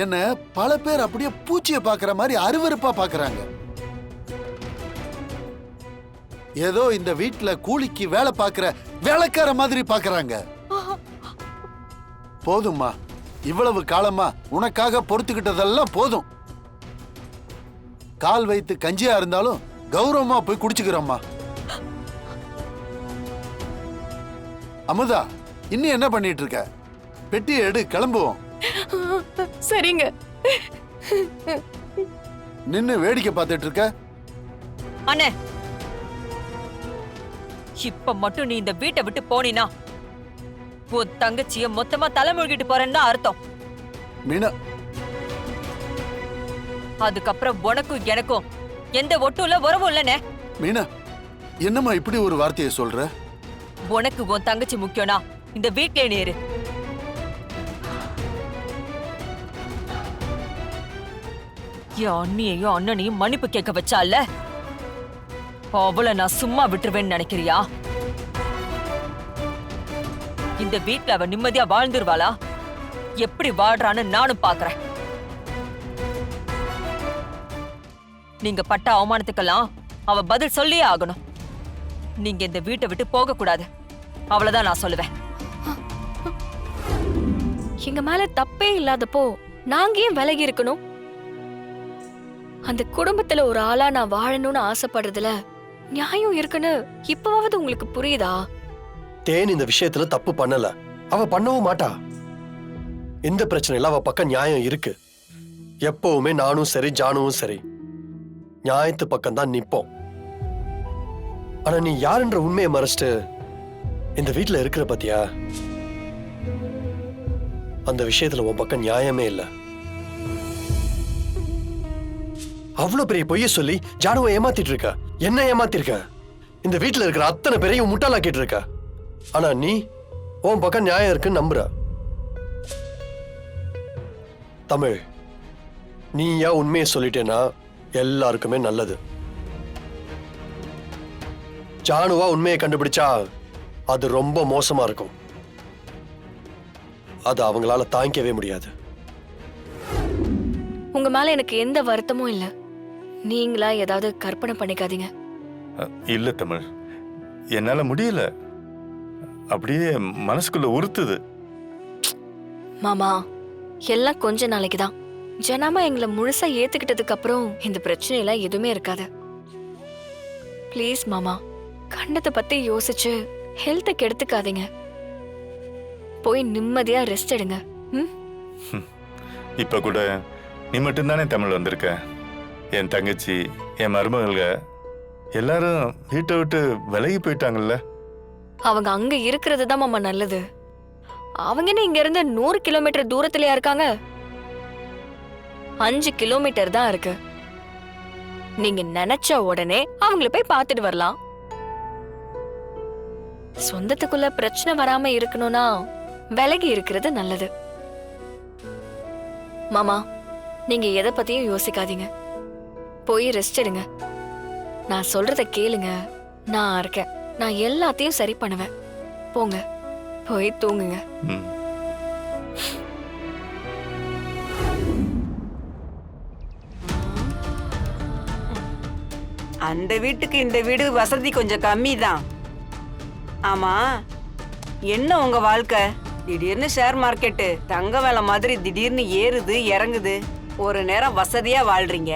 என்ன பல பேர் அப்படியே பூச்சியை பாக்குற மாதிரி அருவருப்பா பாக்குறாங்க. ஏதோ இந்த வீட்டுல கூலிக்கு வேலை பாக்குற வேலைக்கார மாதிரி பாக்குறாங்க. போதும்மா, இவ்வளவு காலமா உனக்காக பொறுத்துக்கிட்டதெல்லாம் போதும். கால் வைத்து கஞ்சியா இருந்தாலும் கௌரவமா போய் குடிச்சுக்கிறோம்மா. அமுதா, இன்னும் என்ன பண்ணிட்டு இருக்க? பெட்டியை எடு, கிளம்புவோம். சரிங்க. நின்னு வேடிக்கை பார்த்துட்டு இருக்க? அண்ணே, இப்ப மட்டும் நீ இந்த வீட்டை விட்டு போனினா உன் தங்கச்சிய மொத்தமா தலைமுழுகிட்டு போறேன்னு அர்த்தம். மீனா, அதுக்கப்புறம் உனக்கும் எனக்கும் எந்த ஒட்டும் இல்ல, உறவும் இல்லனே. மீனா, என்னம்மா இப்படி ஒரு வார்த்தையை சொல்ற? உனக்கு உன் தங்கச்சி முக்கியம்னா இந்த வீட்லயே நீ இரு. என் அண்ணியையும் அண்ணனையும் மன்னிப்பு கேட்க வச்சால அவளை நான் சும்மா விட்டுருவேன்னு நினைக்கிறியா? இந்த வீட்ல அவ நிம்மதியா வாழ்ந்துருவாளா? எப்படி வாழ்றான்னு நானும் பாக்குறேன். நீங்க பட்ட அவமானத்துக்கெல்லாம் அவ பதில் சொல்லியே ஆகணும். நீங்க இந்த வீட்டை விட்டு போக கூடாது, அவ்வளவுதான் நான் சொல்லுவேன். எங்க மேல தப்பே இல்லாதப்போ நாங்க ஏன் விலகி இருக்கணும்? அந்த குடும்பத்துல ஒரு ஆளா நான் வாழணும்னு ஆசைப்படுறதுல நியாயம் இருக்குன்னு இப்பவாவது உங்களுக்கு புரியுதா? தேன் இந்த விஷயத்துல தப்பு பண்ணல, அவ பண்ணவும் மாட்டா. எந்த பிரச்சனையில அவ பக்கம் நியாயம் இருக்கு. எப்பவுமே நானும் சரி ஜானுவும் சரி நியாயத்து பக்கம் தான் நிப்போம். ஆனா நீ யாருன்ற உண்மையை மறைச்சிட்டு இந்த வீட்டுல இருக்கிற பாத்தியா? அந்த விஷயத்துல உன் பக்கம் நியாயமே இல்ல. அவ்வளவு பெரிய பொய்ய சொல்லி ஜானுவை ஏமாத்திட்டு இருக்க, என்ன ஏமாத்திருக்க, இந்த வீட்டுல இருக்கிற அத்தனை பேரையும் முட்டாளாக்கிட்டு இருக்க. ஆனா நீ உன் பக்கம் நியாயம் இருக்குன்னு நம்புற. தமிழ், நீயா உண்மையை சொல்லிட்டேன்னா எல்லாருக்குமே நல்லது. ஜானுவா உண்மையை கண்டுபிடிச்சா அது ரொம்ப மோசமா இருக்கும். அது அவங்களால தாங்கிக்கவே முடியாது. உங்க மேல எனக்கு எந்த வருத்தமும் இல்ல. நீங்களா ஏதாவது கற்பனை பண்ணிக்காதீங்க. இல்ல தமிழ், என்னால முடியல. அப்படியே மனசுக்குள்ள உறுத்துது. மாமா, எல்லாம் கொஞ்ச நாளைக்கு தான். ஜனமா எங்களை முழுசா ஏத்துக்கிட்டதுக்கு அப்புறம் இந்த பிரச்சனை எல்லாம் எதுவுமே இருக்காது. ப்ளீஸ் மாமா, கண்டத்தை பத்தி யோசிச்சு ஹெல்த்தை கெடுத்துக்காதீங்க. போய் நிம்மதியா ரெஸ்ட் எடுங்க. இப்ப கூட நீ மட்டும்தானே தமிழ் வந்திருக்க. என் தங்கச்சி, என் மருமகள்க எல்லாரும் வீட்டை விட்டு விலகி போயிட்டாங்கல்ல. அவங்க அங்க இருக்கிறது தான் மாமா நல்லது. அவங்க என்ன இங்க இருந்து 100 கிலோமீட்டர் தூரத்திலயா இருக்காங்க? 5 கிலோமீட்டர் தான் இருக்கு. நீங்க நினைச்ச உடனே அவங்கள போய் பார்த்துட்டு வரலாம். சொந்தத்துக்குள்ள பிரச்சனை வராம இருக்கணும்னா விலகி இருக்கிறது நல்லது. மாமா, நீங்க எதை பத்தியும் யோசிக்காதீங்க. போய் ரெஸ்ட் எடுங்க. நான் சொல்றத கேளுங்க. நான் இருக்கேன். நான் எல்லாத்தையும் சரி பண்ணுவேன். போங்க, போய் தூங்குங்க. அந்த வீட்டுக்கு இந்த வீடு வசதி கொஞ்சம் கம்மி தான். ஆமா, என்ன உங்க வாழ்க்கை? திடீர்னு ஷேர் மார்க்கெட்டு தங்க வேலை மாதிரி திடீர்னு ஏறுது இறங்குது. ஒரு நேரம் வசதியா வாழ்றீங்க,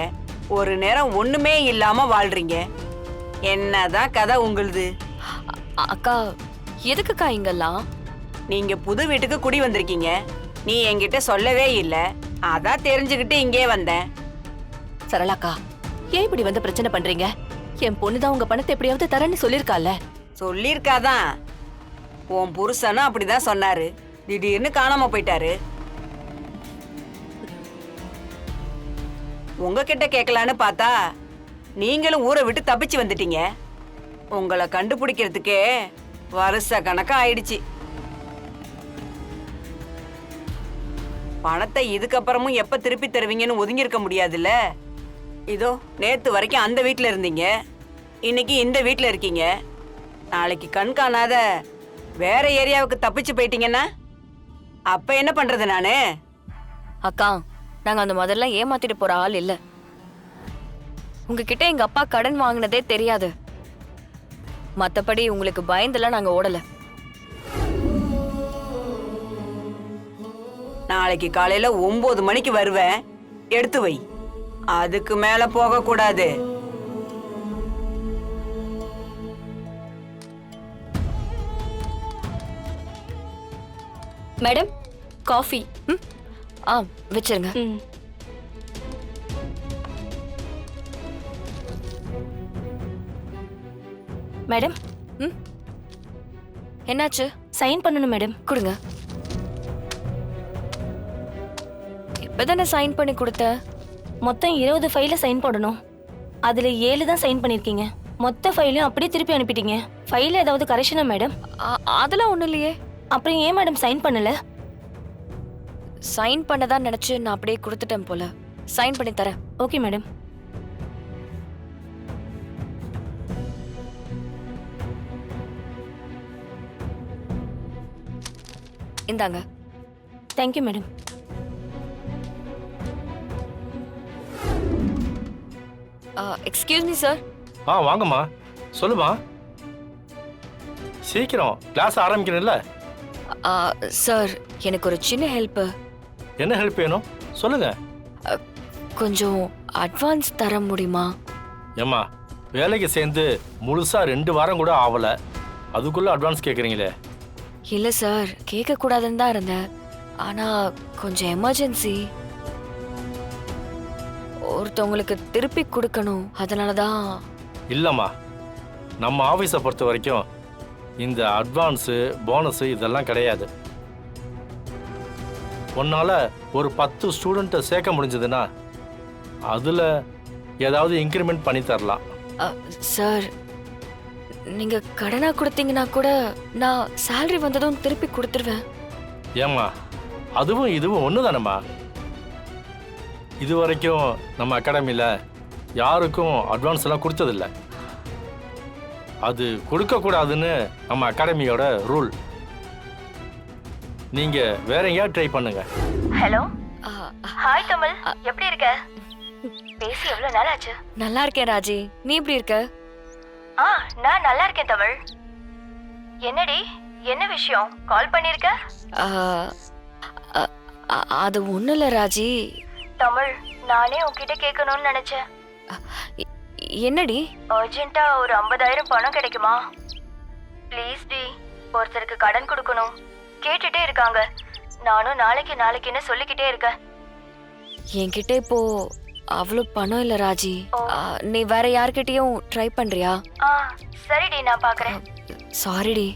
ஒரு நேரம் ஒண்ணுமே இல்லாம வாழ்றீங்க. என்னதான் கதை உங்களுது? அக்கா, எதுக்குக்கா இங்கெல்லாம்? நீங்க புது வீட்டுக்கு குடி வந்திருக்கீங்க. நீ என்கிட்ட சொல்லவே இல்ல. அதான் தெரிஞ்சுக்கிட்டு இங்கே வந்தேன். சரளாக்கா, ஏன் இப்படி வந்து பிரச்சனை பண்றீங்க? என் பொண்ணுதான் உங்க பணத்தை எப்படியாவது தரேன்னு சொல்லிருக்கால. சொல்லிருக்காதான். உன் புருஷனும் அப்படிதான் சொன்னாரு. திடீர்னு காணாம போயிட்டாரு. உங்ககிட்ட கேட்கலான்னு பார்த்தா நீங்களும் ஊரை விட்டு தப்பிச்சு வந்துட்டீங்க. உங்களை கண்டுபிடிக்கிறதுக்கே வருஷ கணக்கா ஆயிடுச்சு. பணத்தை இதுக்கப்புறமும் எப்ப திருப்பி தருவீங்கன்னு ஒதுங்கி இருக்க முடியாதுல்ல. இதோ நேத்து வரைக்கும் அந்த வீட்டுல இருந்தீங்க, இன்னைக்கு இந்த வீட்டுல இருக்கீங்க. நாளைக்கு கண் காணாத வேற ஏரியாவுக்கு தப்பிச்சு போயிட்டீங்கன்னா அப்ப என்ன பண்றது நானு? அக்கா, நாங்க அந்த முதல்ல ஏமாத்திட்டு போற ஆள் இல்ல. உங்ககிட்ட எங்க அப்பா கடன் வாங்கினதே தெரியாது. மத்தபடி உங்களுக்கு பயந்துலாம் நாங்க ஓடல. நாளைக்கு காலையில 9 மணிக்கு வருவேன், எடுத்து வை. அதுக்கு மேல போக கூடாது. Madam, coffee. ஆ, வச்சிருங்க. மேடம், என்னாச்சு? சைன் பண்ணணும் மேடம். கொடுங்க. இப்பதானே சைன் பண்ணி கொடுத்த. மொத்தம் 20 ஃபைல சைன் போடணும். அதுல 7 தான் சைன் பண்ணிருக்கீங்க. மொத்த ஃபைலையும் அப்படியே திருப்பி அனுப்பிட்டீங்க. ஃபைல ஏதாவது கரெக்ஷனா மேடம்? அதெல்லாம் ஒண்ணும் இல்லையே. அப்புறம் ஏன் மேடம் சைன் பண்ணல? சைன் பண்ணதா நினைச்சு நான் அப்படியே கொடுத்துட்டேன் போல. சைன் பண்ணி தரேன். Okay madam. இந்தாங்க. Thank you madam. Excuse me sir. வாங்கம்மா, சொல்லுமா. சீக்கிரம் கிளாஸ் ஆரம்பிக்கணும்ல. சார், எனக்கு ஒரு சின்ன ஹெல்ப். என்ன ஹெல்ப் வேணும் சொல்லுங்க. கொஞ்சம் அட்வான்ஸ் தர முடியுமா? ஏம்மா, வேலைக்கு சேர்ந்து முழுசா 2 வாரம் கூட ஆகல, அதுக்குள்ள அட்வான்ஸ் கேட்குறீங்களே. இல்ல சார், கேட்க கூடாதுன்னு தான் இருந்தேன். ஆனா கொஞ்சம் எமர்ஜென்சி. ஒருத்தவங்களுக்கு திருப்பி கொடுக்கணும், அதனாலதான். இல்லைம்மா, நம்ம ஆஃபீஸை பொறுத்த வரைக்கும் இந்த அட்வான்ஸு போனஸு இதெல்லாம் கிடையாது. உன்னால் ஒரு 10 ஸ்டூடெண்ட்டை சேர்க்க முடிஞ்சதுன்னா அதில் ஏதாவது இன்க்ரிமெண்ட் பண்ணி தரலாம். சார், நீங்க கடனா கொடுத்தீங்கன்னா கூட நான் salary வந்ததும் திருப்பி கொடுத்துருவேன். ஏம்மா, அதுவும் இதுவும் ஒன்று தானேம்மா. இது வரைக்கும் நம்ம அகாடமியில் யாருக்கும் அட்வான்ஸ் எல்லாம் கொடுத்ததில்ல. அது கொடுக்கக்கூடாதுன்னு நம்ம அகாடமியோட ரூல். நீங்கள் வேற எங்கேயாவது ட்ரை பண்ணுங்க. ஹலோ, ஹாய் தமிழ், எப்படி இருக்க? பேசி எவ்வளவு நாள் ஆச்சு? நல்லா இருக்கேன் ராஜி, நீ எப்படி இருக்க? நான் நல்லா இருக்கேன் தமிழ். என்னடி, என்ன விஷயம் கால் பண்ணிருக்க? அது ஒண்ணும் இல்ல ராஜி. தமிழ், நானே உன்கிட்ட கேட்கணும்னு நினைச்சேன். என்னடி? அர்ஜென்ட்டா ஒரு 50,000 பணம் கிடைக்குமா? ப்ளீஸ் டி, ஒருத்தருக்கு கடன் கொடுக்கணும். கேட்டுட்டே இருக்காங்க. நானும் நாளைக்குன்னு சொல்லிக்கிட்டே இருக்கேன். என்கிட்ட இப்போ அவ்வளவு பணம் இல்ல ராஜி. நீ வேற யார்கிட்டயும் ட்ரை பண்றியா? சரிடி, நான் பாக்குறேன். சாரிடி.